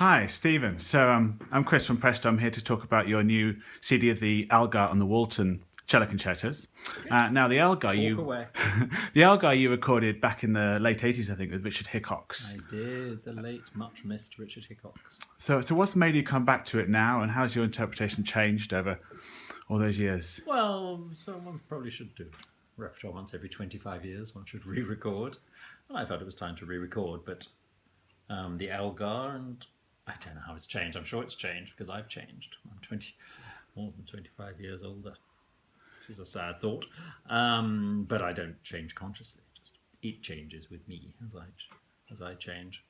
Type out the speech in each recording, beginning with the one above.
Hi, Stephen. I'm Chris from Presto. I'm here to talk about your new CD of the Elgar and the Walton cello concertos. Now, Talk away. the Elgar you recorded back in the late '80s, I think, with Richard Hickox. I did, the late, much missed Richard Hickox. So what's made you come back to it now, and how's your interpretation changed over all those years? Well, so one probably should do repertoire once every 25 years. One should re-record. And I thought it was time to re-record, but the Elgar, and I don't know how it's changed. I'm sure it's changed because I've changed. I'm more than 25 years older. Which is a sad thought. But I don't change consciously. Just it changes with me as I change.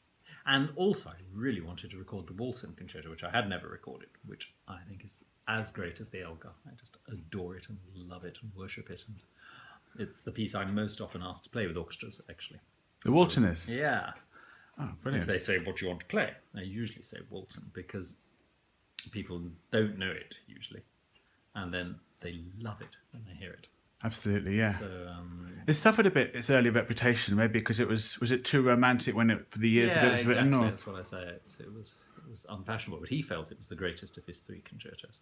And also, I really wanted to record the Walton Concerto, which I had never recorded, which I think is as great as the Elgar. I just adore it and love it and worship it. And it's the piece I'm most often asked to play with orchestras, actually. The Walton is? Yeah. Oh, brilliant. If they say, what do you want to play? I usually say Walton because people don't know it, usually. And then they love it when they hear it. Absolutely, yeah. So, it suffered a bit its early reputation, maybe because it was it too romantic for the years that it was written? Exactly. Or? That's what I say. It was unfashionable, but he felt it was the greatest of his three concertos,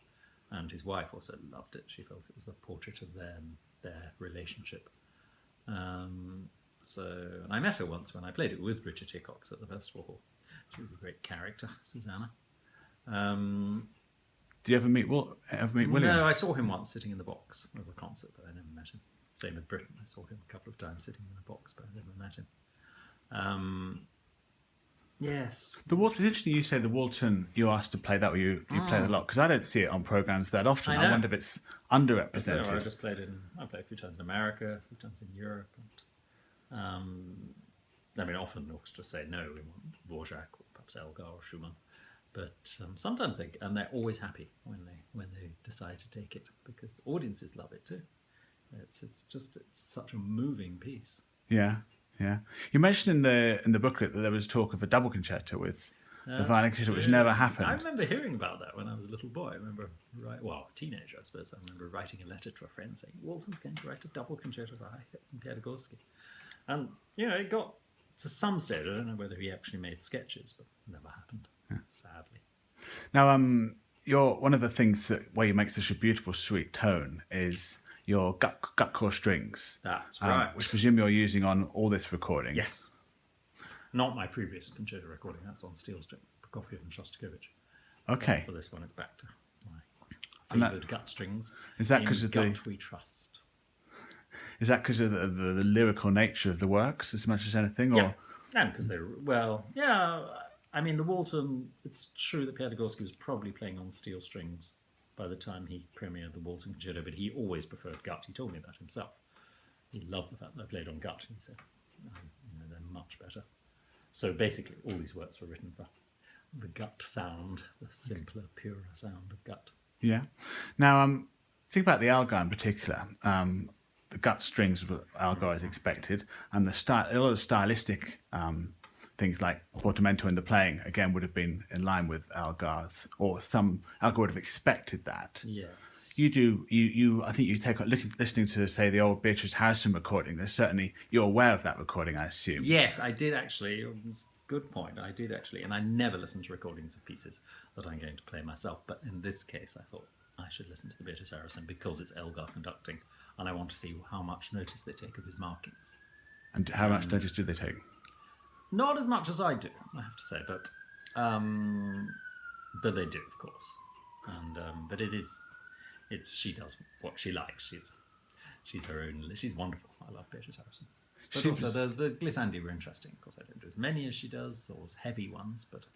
and his wife also loved it. She felt it was a portrait of their relationship. And I met her once when I played it with Richard Hickox at the festival hall. She was a great character, Susanna. Did you ever meet William? No, I saw him once sitting in the box of a concert, but I never met him. Same with Britain. I saw him a couple of times sitting in the box, but I never met him. Yes. The Walton, it's interesting you say the Walton you asked to play that, or you play it a lot, because I don't see it on programmes that often. I know. I wonder if it's underrepresented. So I played a few times in America, a few times in Europe. And, often orchestras say, no, we want Dvorak or perhaps Elgar or Schumann. But sometimes they're always happy when they decide to take it, because audiences love it too. It's such a moving piece. Yeah. You mentioned in the booklet that there was talk of a double concerto with the violin concerto, which never happened. I remember hearing about that when I was a little boy. I remember, a teenager, I suppose. I remember writing a letter to a friend saying, Walton's going to write a double concerto for Heifetz and Piatigorsky. And, it got to some stage. I don't know whether he actually made sketches, but it never happened, sadly. Now, one of the things where you make such a beautiful, sweet tone is your gut core strings. That's right. Which I presume you're using on all this recording. Yes. Not my previous concerto recording. That's on steel string, Prokofiev and Shostakovich. Okay. For this one, it's back to my favoured gut strings. Is that because of gut we trust? Is that because of the lyrical nature of the works as much as anything? Yeah. And because the Walton, it's true that Piatigorsky was probably playing on steel strings by the time he premiered the Walton Concerto, but he always preferred gut. He told me that himself. He loved the fact that I played on gut. He said, they're much better. So basically, all these works were written for the gut sound, the simpler, purer sound of gut. Yeah. Now, think about the Elgar in particular. The gut strings were Elgar as expected, and a lot of stylistic things like portamento in the playing again would have been in line with Elgar's, or Elgar would have expected that. Yes. You do. I think you take listening to say the old Beatrice Harrison recording. There's certainly you're aware of that recording, I assume. Yes, I did actually. It was a good point. I did actually, and I never listen to recordings of pieces that I'm going to play myself. But in this case, I thought I should listen to the Beatrice Harrison because it's Elgar conducting, and I want to see how much notice they take of his markings. And how much notice do they take? Not as much as I do, I have to say, but they do, of course. And but she does what she likes. She's her own. She's wonderful. I love Beatrice Harrison. But also the glissandi were interesting. Of course, I don't do as many as she does, or as heavy ones, but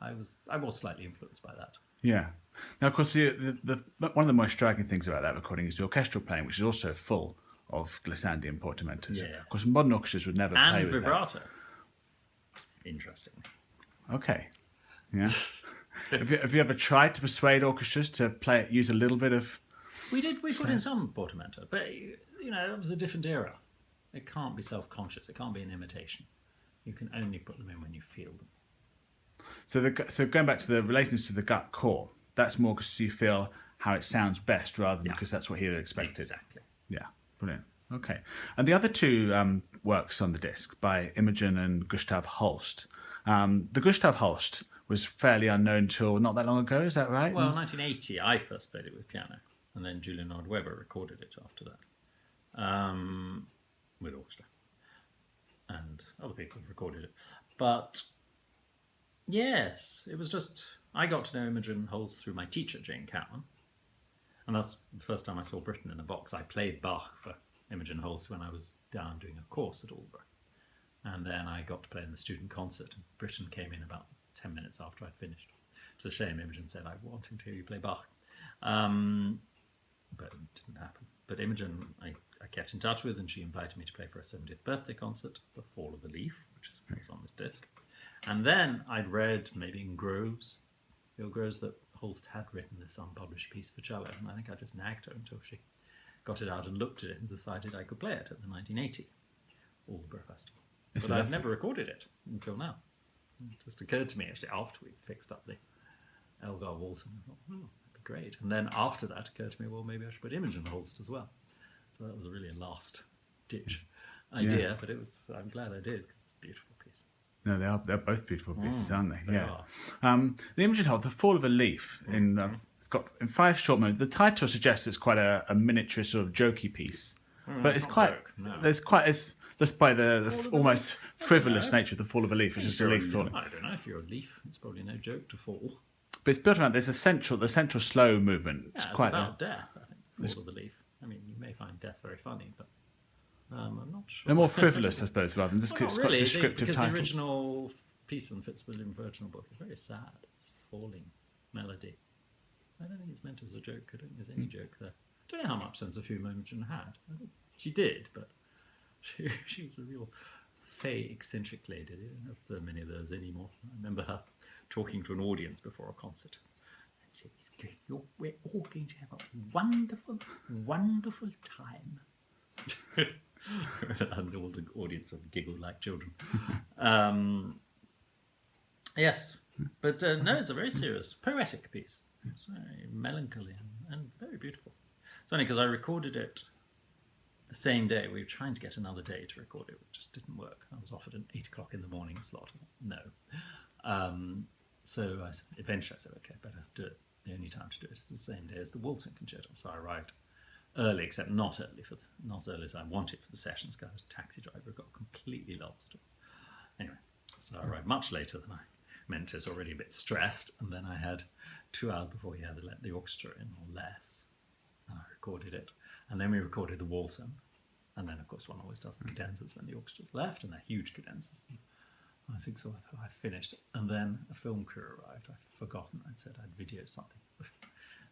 I was slightly influenced by that. Yeah. Now, of course, one of the most striking things about that recording is the orchestral playing, which is also full of glissandi and portamentos. Yeah. Of course, modern orchestras would never play with vibrato. That. Interesting. Okay. Yeah. Have you ever tried to persuade orchestras to use a little bit of? We did. We put in some portamento, but it was a different era. It can't be self-conscious. It can't be an imitation. You can only put them in when you feel them. So going back to the relations to the gut core, that's more because you feel how it sounds best rather than because that's what he had expected. Exactly. Yeah. Brilliant. Okay. And the other two works on the disc by Imogen and Gustav Holst. The Gustav Holst was fairly unknown till not that long ago. Is that right? Well, 1980, I first played it with piano, and then Julian Nord-Weber recorded it after that with orchestra, and other people have recorded it. But yes, it was just I got to know Imogen Holst through my teacher, Jane Cowan, and that's the first time I saw Britain in a box. I played Bach for Imogen Holst when I was down doing a course at Aldeburgh, and then I got to play in the student concert, and Britain came in about 10 minutes after I'd finished. It's a shame. Imogen said, I want to hear you play Bach. But it didn't happen. But Imogen, I kept in touch with, and she invited me to play for her 70th birthday concert, The Fall of a Leaf, which is on this disc. And then I'd read, maybe in Groves, Bill Groves, that Holst had written this unpublished piece for cello, and I think I just nagged her until she got it out and looked at it and decided I could play it at the 1980 Aldeburgh Festival. But I've never recorded it until now. It just occurred to me, actually, after we fixed up the Elgar Walton. I thought, that'd be great. And then after that, it occurred to me, well, maybe I should put Imogen Holst as well. So that was really a last-ditch idea, but I'm glad I did, because it's a beautiful piece. No, they're both beautiful pieces, aren't they? They are. The Imogen Holst, The Fall of a Leaf, it's got in 5 short moments. The title suggests it's quite a miniature sort of jokey piece, but it's quite. Joke, no. There's quite. That's by the almost frivolous nature of The Fall of a Leaf. It's just a leaf falling. I don't know, if you're a leaf, it's probably no joke to fall. But it's built around. There's the central slow movement. It's quite about death, I think, The Fall of the Leaf. I mean, you may find death very funny, but I'm not sure. They're more frivolous, I suppose, rather than just Well, it's not got really, descriptive because titles. the original piece from the Fitzwilliam Virginal book is very sad. It's falling melody. I don't think it's meant as a joke. I don't think there's any joke there. I don't know how much sense of humour Imogen had. I think she did, but she was a real fey eccentric lady. They don't have so many of those anymore. I remember her talking to an audience before a concert. And she said, we're all going to have a wonderful, wonderful time. And all the audience sort of giggled like children. Yes, but no, it's a very serious, poetic piece. It's very melancholy and very beautiful. It's only because I recorded it the same day. We were trying to get another day to record it, which just didn't work. I was offered an 8 o'clock in the morning slot. No. So eventually I said, okay, better do it. The only time to do it is the same day as the Walton Concerto. So I arrived early, except not early as I wanted for the sessions, because the taxi driver got completely lost. Anyway, so I arrived much later than I meant to. I was already a bit stressed, and then I had 2 hours before he had to let the orchestra in, or less, and I recorded it. And then we recorded the Walton, and then of course one always does the cadenzas when the orchestra's left, and they're huge cadenzas. I think so. I finished it, and then a film crew arrived. I'd forgotten. I'd said I'd video something,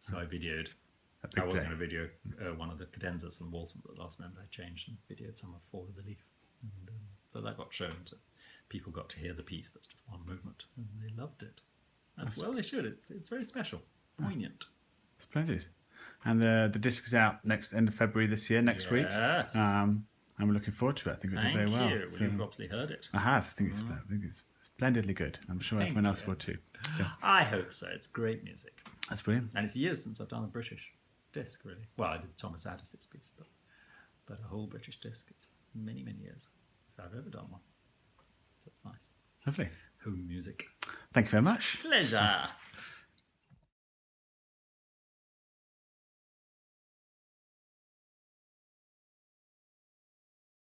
so I videoed. I wasn't going to video one of the cadenzas and Walton, but at the last moment I changed and videoed some of Fall of the Leaf, and so that got shown to people. Got to hear the piece. That's just one movement, and they loved it. As well they should. It's very special, poignant. Splendid. And the disc is out end of February this year, next week. Yes. I'm looking forward to it. I think it'll do very well. Thank you. Well, you've obviously heard it. I have. I think it's splendidly good. I'm sure everyone else will too. So, I hope so. It's great music. that's brilliant. And it's years since I've done a British disc, really. Well, I did Thomas Addis's piece, but a whole British disc, it's many, many years if I've ever done one. So it's nice. Lovely. Home music. Thank you very much. Pleasure.